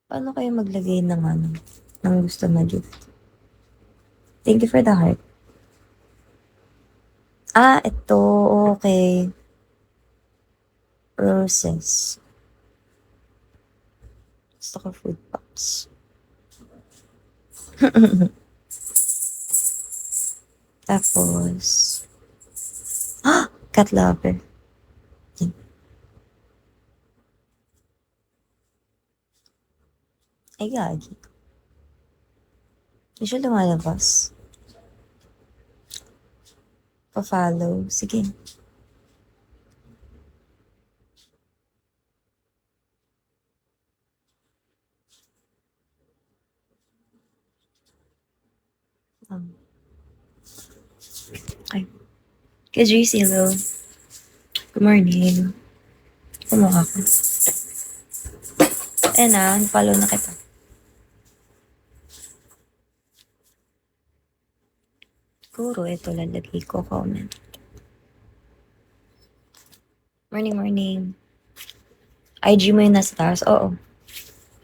Paano kayo maglagay ng ano, ng gusto na gift? Thank you for the heart. Ito. Okay. Roses. Gusto ko food puffs. Tapos, cat lover. Yan. Ay, gagi. Hindi siya lumalabas. Pa-follow. Sige. Um, okay. Kay JC, hello. Good morning. Kumukha ko. Follow na kita. Siguro ito lalagay ko comment. Morning, morning. IG mo yung nasa taas? Oo.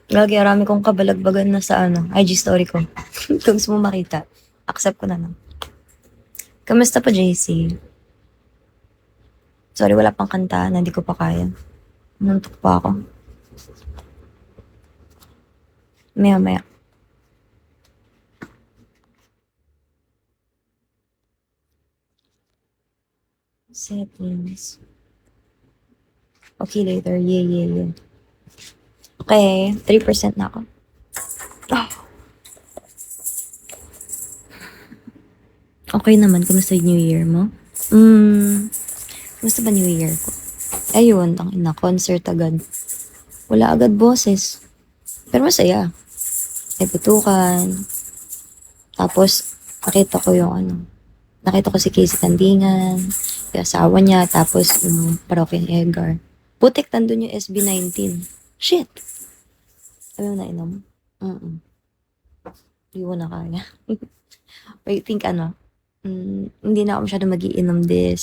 Lagi, arami kong kabalagbagan na sa IG story ko. Kung gusto mo makita, accept ko na lang. Kamusta pa, JC? Sorry, wala pang kanta na hindi ko pa kaya. Nantok pa ako. Maya. Settings. Okay, later. Yeah. Okay, 3% na ako. Okay naman, kamusta yung New Year mo? Kamusta ba New Year ko? Ayun, ang ina, concert agad. Wala agad boses. Pero masaya. May putukan. Tapos, nakita ko si Casey Tandingan, yung asawa niya, tapos yung Parokya ni Edgar. Putik, nandun yung SB19. Shit! Ano na inom? Hindi ko na kaya. I think hindi na ako masyado magiinom hindi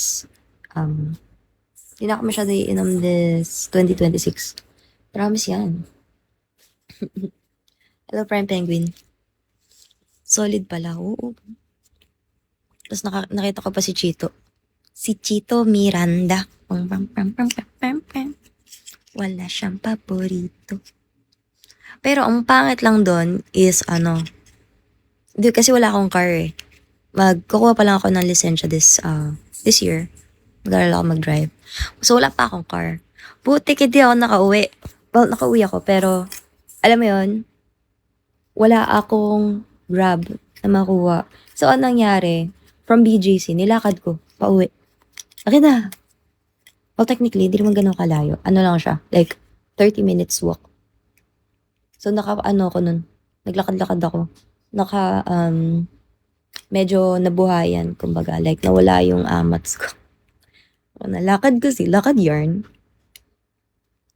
na ako masyado iinom this 2026. Promise yan. Hello, Prime Penguin. Solid pala, oo. Tapos nakita ko pa si Chito. Si Chito Miranda. Wala siyang paborito. Pero ang pangit lang doon is di, kasi wala akong car eh. Magkukuha pa lang ako ng lisensya this year. Mag-aaral ako mag-drive. So wala pa akong car. Buti hindi ako nakauwi. Well, nakauwi ako pero alam mo yon, wala akong Grab na makuha. So anong nangyari? From BGC, nilakad ko pauwi. Akin na. Well, technically, hindi naman ganun kalayo. Ano lang siya, like 30 minutes walk. So ako nun, naglakad-lakad ako. Medyo nabuhayan, kumbaga, like nawala yung amats ko. Nalakad kasi, lakad yarn.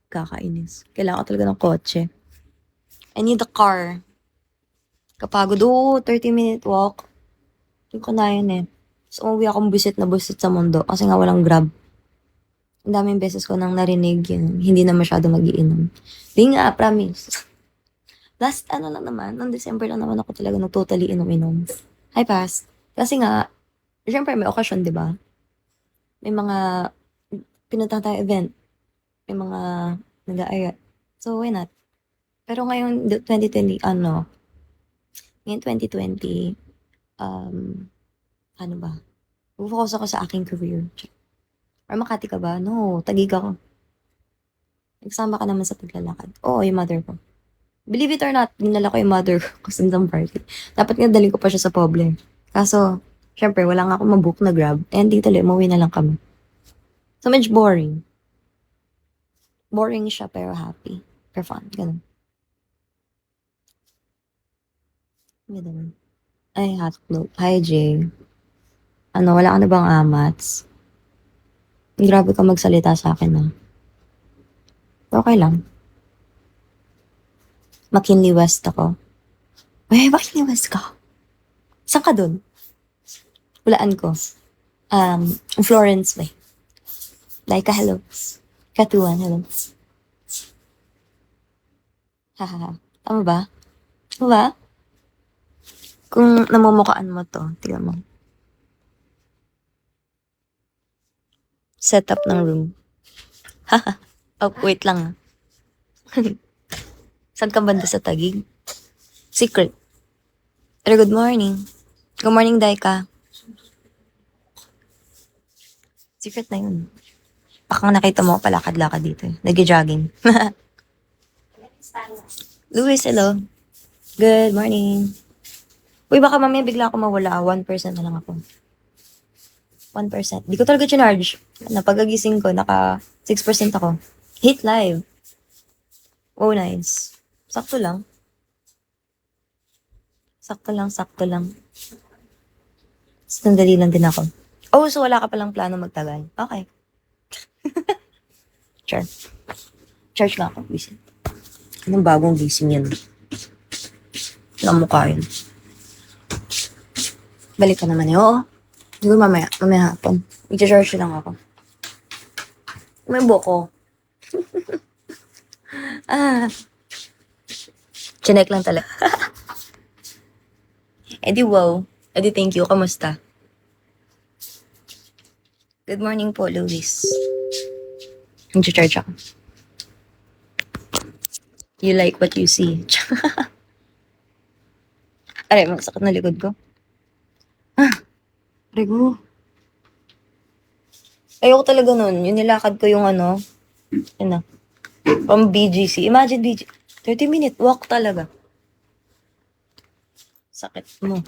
Kakainis. Kailangan ko talaga ng kotse. I need a car. Kapagod, 30-minute walk. Hindi ko na yun eh. So, umuwi akong busit na busit sa mundo kasi nga walang Grab. Ang daming beses ko nang narinig yun. Hindi na masyado magiinom. Di nga, promise. Last lang naman, noong December lang naman ako talaga totally inom-inom. Hi, Past. Kasi nga, syempre may okasyon, di ba? May mga pinuntahan tayo event. May mga nag-aayat. So, why not? Pero ngayon, 2020, ngayon 2020, ano ba? Focus ako sa aking career. Or Makati ka ba? No, Taguig ako. Nagsama ka naman sa paglalakad. Oo, yung mother ko. Believe it or not, dinala ko yung mother ko kasi sa party. Dapat nga dalhin ko pa siya sa Poble. Kaso, syempre, wala nga ako mabook na Grab. And di tuloy, umuwi na lang kami. So, medyo boring. Boring siya pero happy. Pero fun. Ganun. Ganun. Ay, hotdog. Hi, Jay. Wala ka na bang amats? Grabe ka magsalita sa akin, ha? Okay lang. McKinley West ako. McKinley West ka? Saan ka dun? Hulaan ko. Florence Way. Laika, hello. Katuan, hello. Hahaha. Tama ba? Tama ba? Kung namumukaan mo to, tignan mo. Setup ng room. Oh, wait lang. Saan ka banda sa Taguig? Secret. Pero good morning. Good morning, Daika. Secret na yun. Baka nakita mo palakad-lakad dito. Nag-jogging. Luis, hello. Good morning. Uy, baka mamaya bigla ako mawala. 1% na lang ako. 1%. Di ko talaga charge. Napagagising ko, naka 6% ako. Hit live. Oh, nice. Sakto lang. Sakto lang, sakto lang. Sandali lang din ako. Oh, so wala ka palang plano magtagal. Okay. Sure. Charge nga ako. Gising. Anong bagong gising yan? Namukha yun. Balik ka naman eh. Oo. Siguro mamaya. Mamaya hapon. I-charge lang ako. May buko. Chinek lang talaga. Edi wow. Edi thank you. Kamusta? Good morning po, Luis. I-charge ako. You like what you see. Aray, masakit na likod ko. Rigo. Ayoko talaga nun. Yung nilakad ko yung ano. Yun na. From BGC. Imagine 30-minute walk talaga. Sakit mo.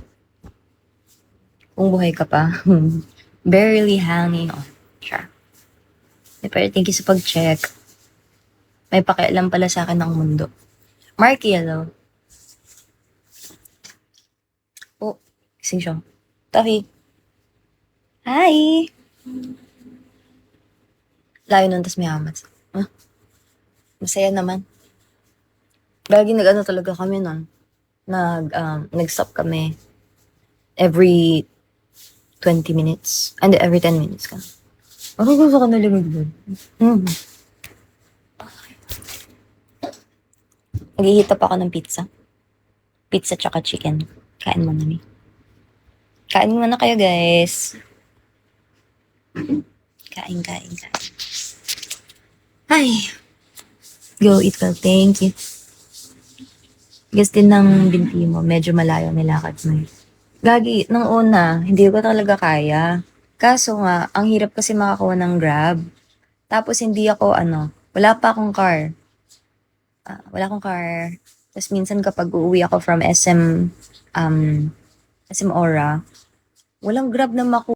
Kung buhay ka pa. Barely hanging on. Sure. Pero thank you sa pag-check. May pakialam pala sa akin ng mundo. Marky, hello. Oh, kising siya. Taki. Hi! Layo nun, tas may amat. Huh? Masaya naman. Lagi nag-ano talaga kami nun. Nag-stop kami every 20 minutes. And every 10 minutes ka. Ako gusto ka nalimig dun. Naghihitap ako ng pizza. Pizza tsaka chicken. Kain mo na ni. Kain mo na kayo, guys. Kain. Ay. Go eat well. Thank you. Guess din ng binti mo. Medyo malayo nilakad mo. Gagi, nung una, hindi ko talaga kaya. Kaso nga, ang hirap kasi makakuha ng Grab. Tapos hindi ako, wala pa akong car. Wala akong car. Tapos minsan kapag uuwi ako from SM Aura, walang Grab na makuha.